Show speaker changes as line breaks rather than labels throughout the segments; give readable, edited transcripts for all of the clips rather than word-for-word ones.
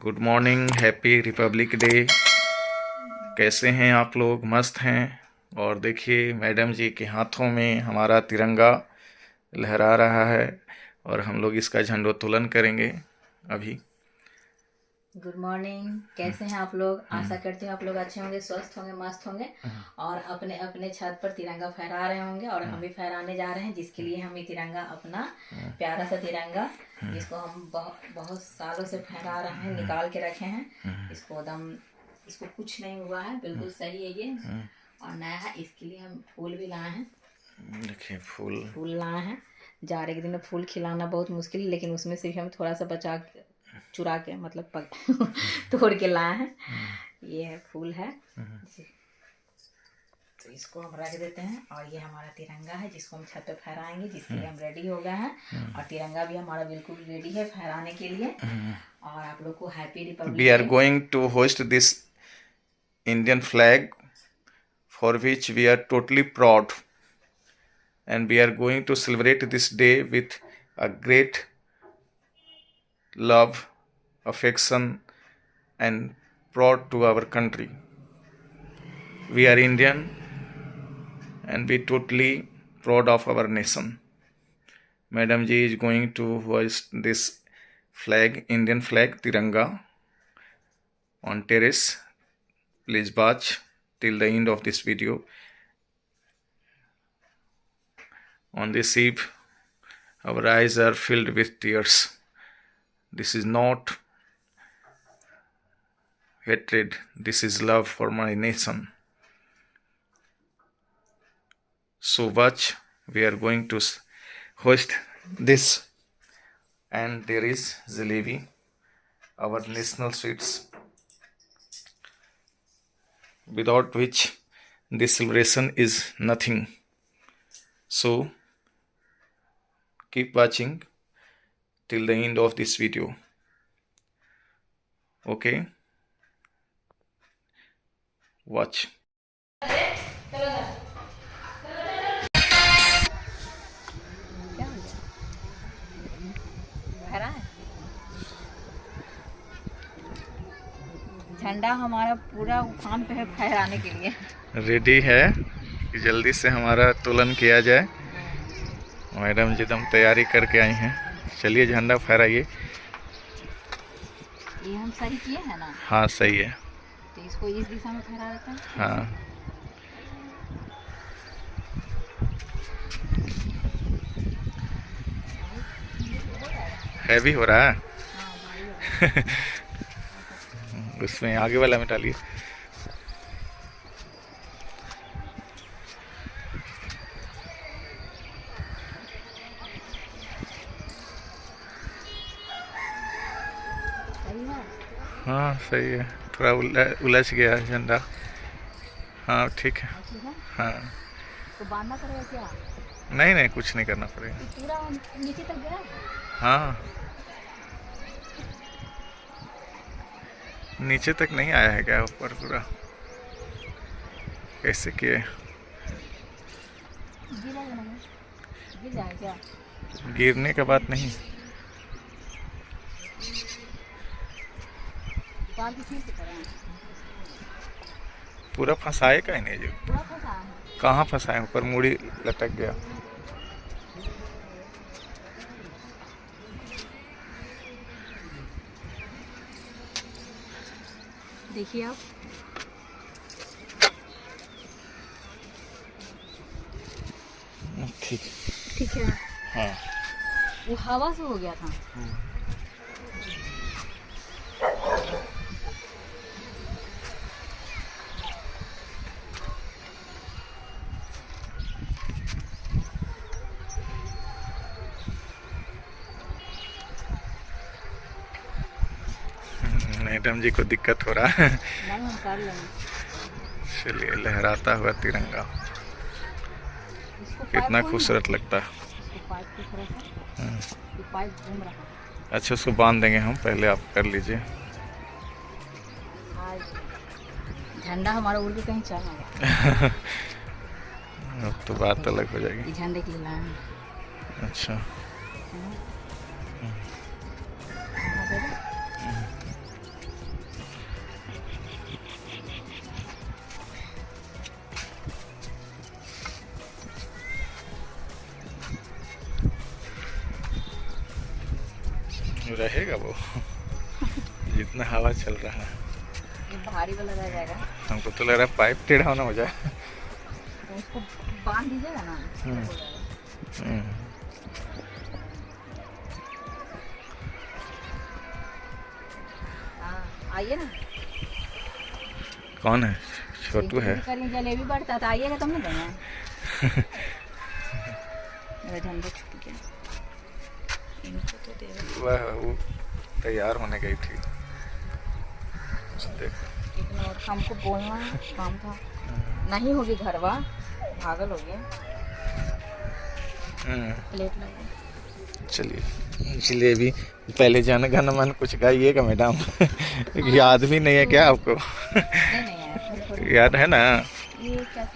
Good morning, happy republic day. कैसे हैं आप लोग? मस्त हैं। और देखिए मैडम जी के हाथों में हमारा तिरंगा लहरा रहा है और हम लोग इसका झंडोत्तोलन करेंगे अभी।
Good morning. कैसे हैं आप लोग? आशा करती हूँ आप लोग अच्छे होंगे, स्वस्थ होंगे, मस्त होंगे और अपने अपने छत पर तिरंगा फहरा रहे होंगे। और हम भी फहराने जा रहे हैं, जिसके लिए हम ये तिरंगा अपना प्यारा सा तिरंगा जिसको हम बहुत बहुत सालों से फहरा रहे हैं, निकाल के रखे हैं। इसको कुछ नहीं हुआ है, बिल्कुल सही है ये और नया है। इसके लिए हम फूल भी लाए हैं।
देखिए फूल
लाए हैं। जाड़े के दिन में फूल खिलाना बहुत मुश्किल है, लेकिन उसमें से भी हम थोड़ा सा चुरा के मतलब तोड़ के लाए हैं। ये है फूल है, तो इसको हम रख देते हैं। और ये हमारा तिरंगा है जिसको हम छत पे फहराएंगे, जिसके लिए हम रेडी हो गए हैं। और तिरंगा भी हमारा बिल्कुल रेडी है फहराने के लिए। और आप लोग को happy republic day.
We are going to host this Indian flag for which we are totally proud, and we are going to celebrate this day with a great love, affection, and proud to our country. We are Indian and we totally proud of our nation. Madam ji is going to hoist this flag, Indian flag, Tiranga, on terrace. Please watch till the end of this video. On this eve, our eyes are filled with tears. This is not hatred, this is love for my nation. So watch, we are going to hoist this, and there is jalebi, our national sweets, without which this celebration is nothing. So keep watching till the end of this video. Okay, watch.
झंडा हमारा पूरा उफान पे है फहराने के लिए।
Ready है कि जल्दी से हमारा तोलन किया जाए। मैडम जी एकदम तैयारी करके आई हैं। चलिए झंडा फहराइए।
ये हम सही किए हैं ना?
हाँ सही है।
तो इसको इस दिशा में फहरा देते हैं।
हाँ हैवी हो रहा है। उसमें आगे वाला में डालिए। हाँ सही है, थोड़ा उलझ गया झंडा। हाँ ठीक है। हाँ
तो बांधना पड़ेगा क्या?
नहीं नहीं, कुछ नहीं करना पड़ेगा।
पूरा नीचे तक गया?
हाँ नीचे तक नहीं आया है क्या? ऊपर पूरा कैसे किए?
गिर जाए क्या?
गिरने का बात नहीं। पूरा फंसाए का ही नहीं जो।
पूरा फंसा है।
कहाँ फंसाए? ऊपर मूड़ी लटक गया।
देखिए आप।
ठीक
ठीक है।
हाँ
वो हवा से हो गया था।
मैडम जी को दिक्कत हो रहा है।
नहीं, हम कर लेंगे।
चलिए, लहराता हुआ तिरंगा कितना खूबसूरत लगता है।
पाइप घूम रहा है।
अच्छा उसको बांध देंगे हम, पहले आप कर लीजिए।
झंडा हमारा उड़ के कहीं चला।
अब तो बात अलग हो जाएगी।
झंडे के लिए लाए हैं।
अच्छा रहेगा वो जितना हवा चल रहा है।
ये भारी वाला रह जाएगा,
हमको तो लग रहा है पाइप टेढ़ा होना हो जाए।
तो उसको बांध दीजिएगा ना तो हो जाएगा।
हम्म।
हाँ आइए ना,
कौन है? छोटू है।
करिए जलेबी बढ़ता था, आइएगा तब ना देंगे। मेरा झंडा छूट गया, इनको तो दे दो।
वह वो तैयार होने गई थी, देख।
लेकिन और हमको बोलना काम था, नहीं होगी घरवा, पागल हो गया। प्लेट लगा।
चलिए जलेबी। पहले जन गण मन कुछ गाइएगा मैडम। याद भी नहीं है क्या आपको?
नहीं यार,
याद है ना?
ये क्या?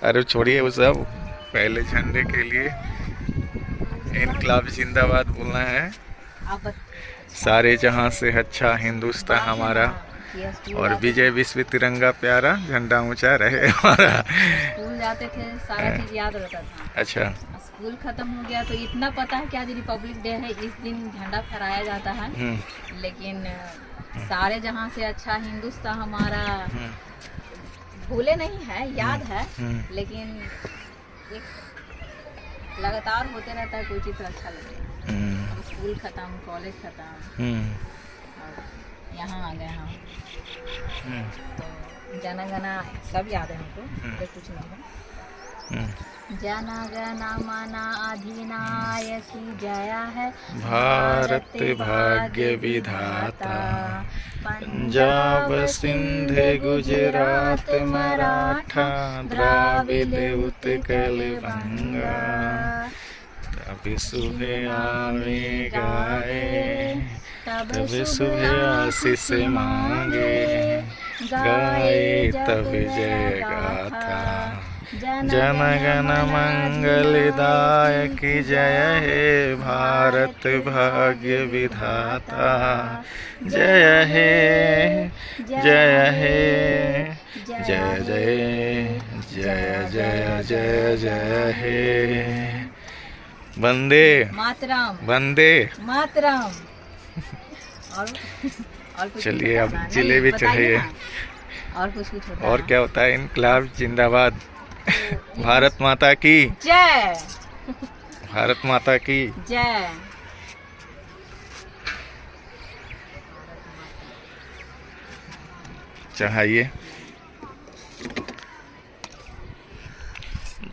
अरे छोड़िए वो सब। पहले झंडे के लिए इनकलाब जिंदाबाद बोलना है।
आप
सारे जहां से अच्छा हिंदुस्तान हमारा, और विजय विश्व तिरंगा प्यारा, झंडा ऊंचा रहे हमारा।
स्कूल जाते थे सारा चीज याद रहता था।
अच्छा।
स्कूल खत्म हो गया तो इतना पता है कि आज रिपब्लिक डे है, इस दिन झंडा फहराया जाता है। लेकिन सारे जहां से अच्छा हिंदुस्तान हमारा भूले नहीं है, याद है। लेकिन एक लगातार होते रहता है, कोई चीज तो अच्छा लगे। स्कूल खत्म, कॉलेज खत्म, और यहाँ आ गए हम, तो जाना गाना सब याद है हमको, तो कुछ नहीं है। जना गण मन अधिनायकी जया है
भारत भाग्य विधाता, पंजाब सिंध गुजरात मराठा द्राविड उत्कल गंगा, तब सुबह आवे गाए, तब सुबह आशीष मांगे, गाए तब जय गाथा। जन गण मंगलदायक जय हे भारत भाग्य विधाता, जय हे जय हे जय जय जय जय जय जय हे। वंदे
मातरम,
वंदे
मातरम। और कुछ
चलिए अब
बताना?
जिलेबी
नहीं, बताइए
चढ़ाइए।
ना। और कुछ होता
और
है?
क्या होता है? इनकलाब जिंदाबाद, भारत माता की
जय,
भारत माता की
जय।
चढ़ाइए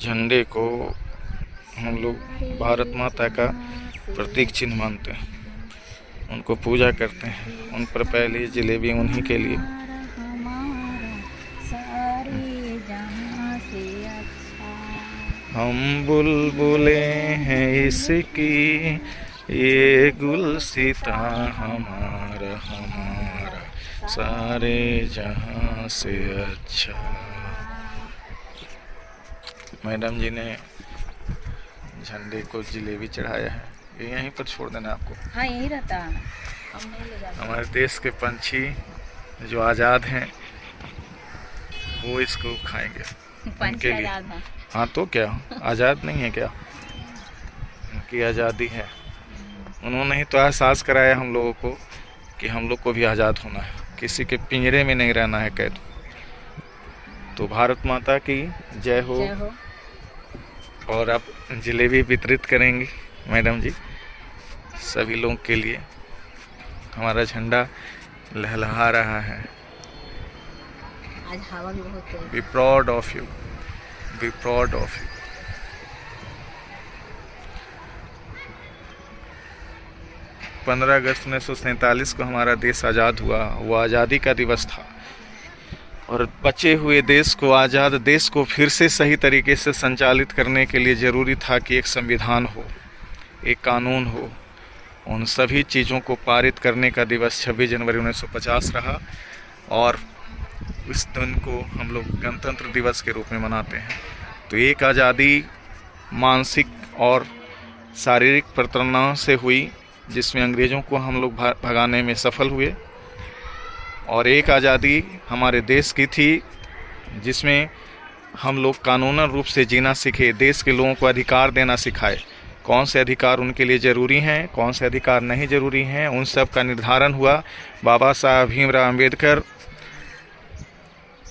झंडे को। हम लोग भारत माता का प्रतीक चिन्ह मानते हैं, उनको पूजा करते हैं। उन पर पहली जलेबी उन्हीं के लिए। हम बुलबुले हैं इसकी, ये गुलसिता हमारा हमारा, सारे जहां से अच्छा। मैडम जी ने झंडे को जलेबी चढ़ाया है, ये यहीं पर छोड़ देना आपको।
हाँ यही रहता है, हम नहीं ले जाते।
हमारे देश के पंछी जो आज़ाद हैं वो इसको खाएंगे, उनके लिए। हाँ तो क्या आज़ाद नहीं है क्या? उनकी आज़ादी है। उन्होंने ही तो एहसास कराया हम लोगों को कि हम लोग को भी आज़ाद होना है, किसी के पिंजरे में नहीं रहना है कैद। तो भारत माता की जय हो।
जय हो।
और आप जलेबी वितरित करेंगे मैडम जी सभी लोगों के लिए। हमारा झंडा लहलहा रहा है।
आज हवा भी बहुत तेज।
Be proud of you, be proud of you. पंद्रह अगस्त 1947 को हमारा देश आज़ाद हुआ, वो आज़ादी का दिवस था। और बचे हुए देश को, आज़ाद देश को फिर से सही तरीके से संचालित करने के लिए ज़रूरी था कि एक संविधान हो, एक कानून हो। उन सभी चीज़ों को पारित करने का दिवस 26 जनवरी 1950 रहा, और इस दिन को हम लोग गणतंत्र दिवस के रूप में मनाते हैं। तो एक आज़ादी मानसिक और शारीरिक प्रताड़ना से हुई, जिसमें अंग्रेज़ों को हम लोग भगाने में सफल हुए, और एक आज़ादी हमारे देश की थी जिसमें हम लोग कानूनन रूप से जीना सीखे, देश के लोगों को अधिकार देना सिखाए कौन से अधिकार उनके लिए ज़रूरी हैं, कौन से अधिकार नहीं ज़रूरी हैं, उन सब का निर्धारण हुआ। बाबा साहब भीमराव अंबेडकर,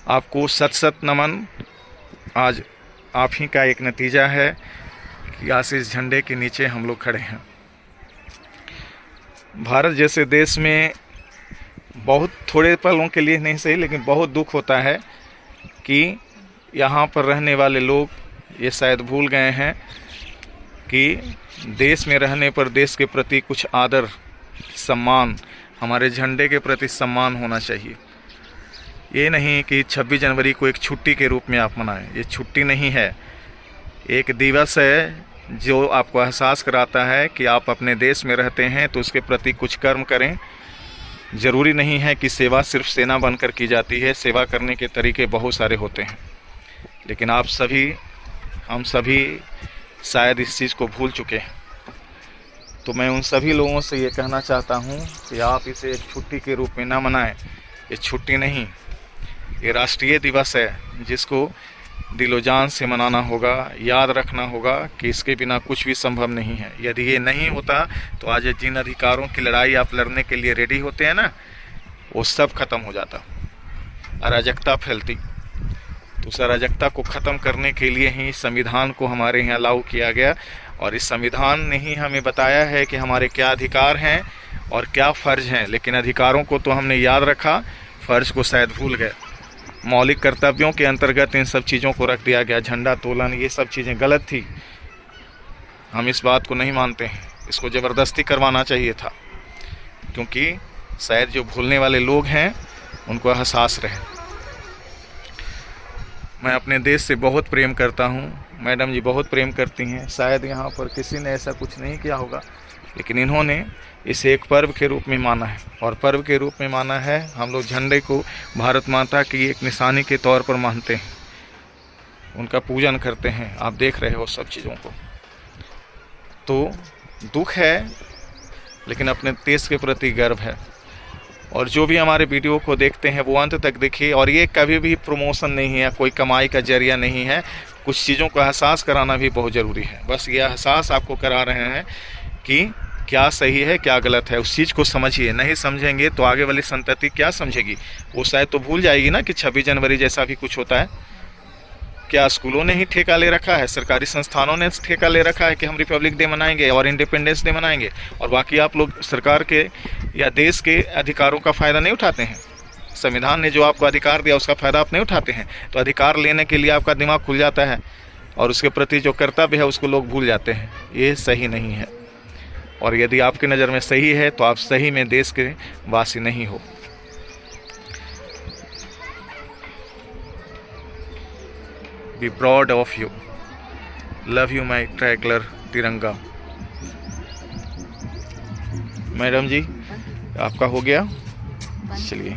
आपको सत सत नमन। आज आप ही का एक नतीजा है कि आज इस झंडे के नीचे हम लोग खड़े हैं। भारत जैसे देश में बहुत थोड़े पलों के लिए नहीं सही, लेकिन बहुत दुख होता है कि यहाँ पर रहने वाले लोग ये शायद भूल गए हैं कि देश में रहने पर देश के प्रति कुछ आदर, सम्मान, हमारे झंडे के प्रति सम्मान होना चाहिए। ये नहीं कि 26 जनवरी को एक छुट्टी के रूप में आप मनाएं। ये छुट्टी नहीं है, एक दिवस है जो आपको एहसास कराता है कि आप अपने देश में रहते हैं तो उसके प्रति कुछ कर्म करें। ज़रूरी नहीं है कि सेवा सिर्फ सेना बनकर की जाती है, सेवा करने के तरीके बहुत सारे होते हैं, लेकिन आप सभी, हम सभी शायद इस चीज़ को भूल चुके हैं। तो मैं उन सभी लोगों से ये कहना चाहता हूँ कि आप इसे एक छुट्टी के रूप में ना मनाएं। ये छुट्टी नहीं, ये राष्ट्रीय दिवस है जिसको दिलो जान से मनाना होगा। याद रखना होगा कि इसके बिना कुछ भी संभव नहीं है। यदि ये नहीं होता तो आज जिन अधिकारों की लड़ाई आप लड़ने के लिए रेडी होते हैं ना, वो सब खत्म हो जाता, अराजकता फैलती। तो उस अराजकता को ख़त्म करने के लिए ही संविधान को हमारे यहाँ लागू किया गया, और इस संविधान ने ही हमें बताया है कि हमारे क्या अधिकार हैं और क्या फ़र्ज हैं। लेकिन अधिकारों को तो हमने याद रखा, फ़र्ज को शायद भूल गए। मौलिक कर्तव्यों के अंतर्गत इन सब चीज़ों को रख दिया गया। झंडा तोलन, ये सब चीज़ें गलत थी। हम इस बात को नहीं मानते हैं, इसको ज़बरदस्ती करवाना चाहिए था, क्योंकि शायद जो भूलने वाले लोग हैं उनको एहसास रहे। मैं अपने देश से बहुत प्रेम करता हूँ, मैडम जी बहुत प्रेम करती हैं। शायद यहाँ पर किसी ने ऐसा कुछ नहीं किया होगा, लेकिन इन्होंने इसे एक पर्व के रूप में माना है, और पर्व के रूप में माना है। हम लोग झंडे को भारत माता की एक निशानी के तौर पर मानते हैं, उनका पूजन करते हैं। आप देख रहे हो सब चीज़ों को। तो दुख है, लेकिन अपने देश के प्रति गर्व है। और जो भी हमारे वीडियो को देखते हैं वो अंत तक देखिए। और ये कभी भी प्रमोशन नहीं है, कोई कमाई का जरिया नहीं है। कुछ चीज़ों को एहसास कराना भी बहुत ज़रूरी है। बस ये एहसास आपको करा रहे हैं कि क्या सही है क्या गलत है, उस चीज़ को समझिए। नहीं समझेंगे तो आगे वाली संतति क्या समझेगी? वो शायद तो भूल जाएगी ना कि 26 जनवरी जैसा भी कुछ होता है। क्या स्कूलों ने ही ठेका ले रखा है, सरकारी संस्थानों ने ठेका ले रखा है कि हम रिपब्लिक डे मनाएंगे और इंडिपेंडेंस डे मनाएंगे, और बाकी आप लोग सरकार के या देश के अधिकारों का फ़ायदा नहीं उठाते हैं? संविधान ने जो आपको अधिकार दिया उसका फ़ायदा आप नहीं उठाते हैं। तो अधिकार लेने के लिए आपका दिमाग खुल जाता है, और उसके प्रति जो कर्तव्य है उसको लोग भूल जाते हैं। ये सही नहीं है। और यदि आपकी नज़र में सही है तो आप सही में देश के वासी नहीं हो। Be proud of you. Love you my tricolor तिरंगा। मैडम जी आपका हो गया, चलिए।